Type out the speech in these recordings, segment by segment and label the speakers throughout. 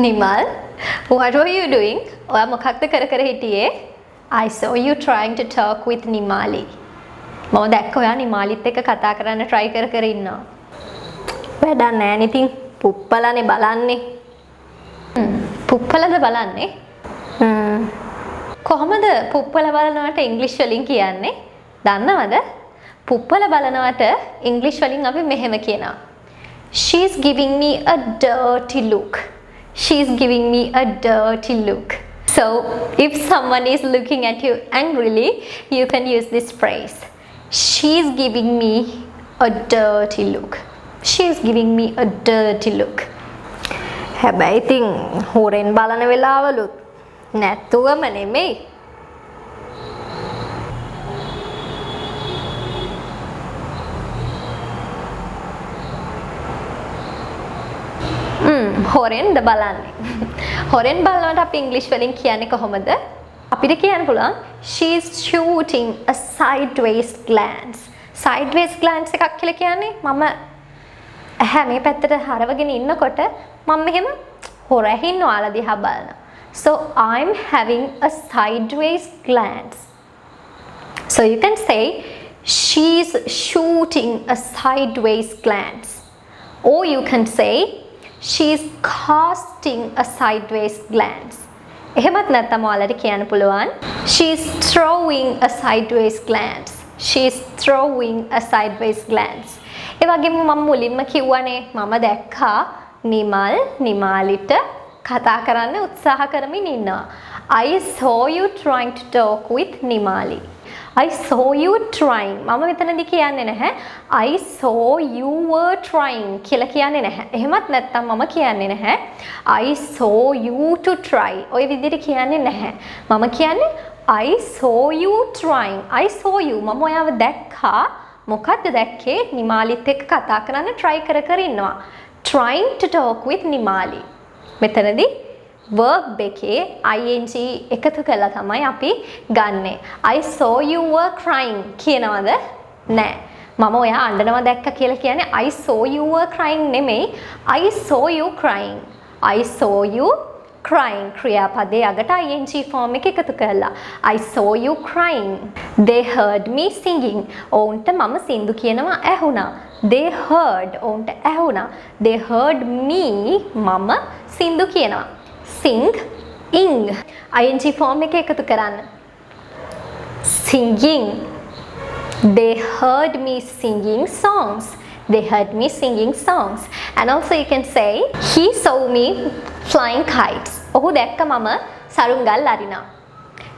Speaker 1: Nimal, what were you doing? ඔයා මොකක්ද කර හිටියේ? I saw you trying to talk with Nimali. මම දැක්ක ඔයා නිමාලිත් එක්ක කතා කරන්න try කර ඉන්නවා. වැඩක් නැහැ නේ ඉතින් පුප්පලානේ බලන්නේ. පුප්පලද බලන්නේ? කොහොමද පුප්පල බලනවට ඉංග්‍රීසි වලින් කියන්නේ? දන්නවද? පුප්පල බලනවට ඉංග්‍රීසි වලින් අපි මෙහෙම කියනවා. She's giving me a dirty look. She's giving me a dirty look. So, if someone is looking at you angrily, you can use this phrase. She's giving me a dirty look. She's giving me a dirty look. හැබැයි ඉතින් හොරෙන් බලන වෙලාවලුත් නැත්තුවම නෙමෙයි. හොරෙන්ද බලන්නේ. හොරෙන් බලනකොට අපි ඉංග්‍රීසි වලින් කියන්නේ කොහොමද? අපිට කියන්න පුළුවන් she is shooting a sideways glance. Sideways glance එකක් කියලා කියන්නේ මම ඇහැ මේ පැත්තට හරවගෙන ඉන්නකොට මම මෙහෙම හොරහින් ඔයාලා දිහා බලනවා. So I'm having a sideways glance. So you can say she's shooting a sideways glance. Or you can say she's casting a sideways glance. එහෙමත් නැත්නම් ඔයාලට කියන්න පුළුවන් she's throwing a sideways glance. She's throwing a sideways glance. ඒ වගේම මම මුලින්ම කිව්වනේ මම දැක්කා නිමාලිට කතා කරන්න උත්සාහ කරමින් ඉන්නවා. I saw you trying to talk with Nimali. I saw you trying. මම මෙතනදී කියන්නේ නැහැ I saw you were trying කියලා කියන්නේ නැහැ. එහෙමත් නැත්නම් මම කියන්නේ නැහැ I saw you to try. ඔය විදිහට කියන්නේ නැහැ. මම කියන්නේ I saw you trying. I saw you. මම ඔයාව දැක්කා. මොකද්ද දැක්කේ? නිමාලිත් එක්ක කතා කරන්න try කර ඉන්නවා. Trying to talk with Nimali. මෙතනදී verb එකේ ing එකතු කළා තමයි අපි ගන්නෙ. I saw you were crying කියනවද? නෑ. මම ඔයා අඬනවා දැක්ක කියලා කියන්නේ I saw you were crying නෙමෙයි. I saw you crying. I saw you crying ක්‍රියාපදයේ අගට ing form එක එකතු කළා. I saw you crying. They heard me singing. ඔවුන්ට මම සින්දු කියනවා ඇහුණා. They heard ඔවුන්ට ඇහුණා. They heard me මම සින්දු කියනවා. Sing, ing. ing form එක එකතු කරන්න. Singing. They heard me singing songs. They heard me singing songs. And also you can say, he saw me flying kites. ඔහු දැක්ක මම සරුංගල් අරිනවා.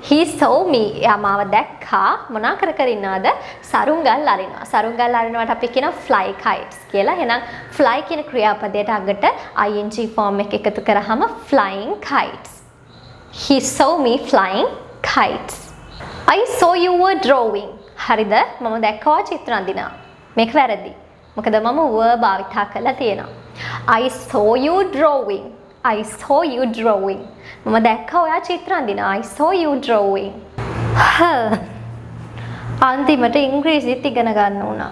Speaker 1: He saw me. එයා මාව දැක්කා මොනා කර ඉන්නවද? සරුංගල් අරිනවා. සරුංගල් අරිනවට අපි කියනවා fly kites කියලා. එහෙනම් fly කියන ක්‍රියාපදයට අගට ing form එක එකතු කරාම flying kites. He saw me flying kites. I saw you were drawing. හරිද? මම දැක්කවා චිත්‍ර අඳිනවා. මේක වැරදි. මොකද මම were භාවිතා කරලා තියෙනවා. I saw you drawing. I saw you drawing. මම දැක්කා ඔයා චිත්‍ර අඳිනවා. I saw you drawing. අන්තිමට ඉංග්‍රීසිත් ඉගෙන ගන්න උනා.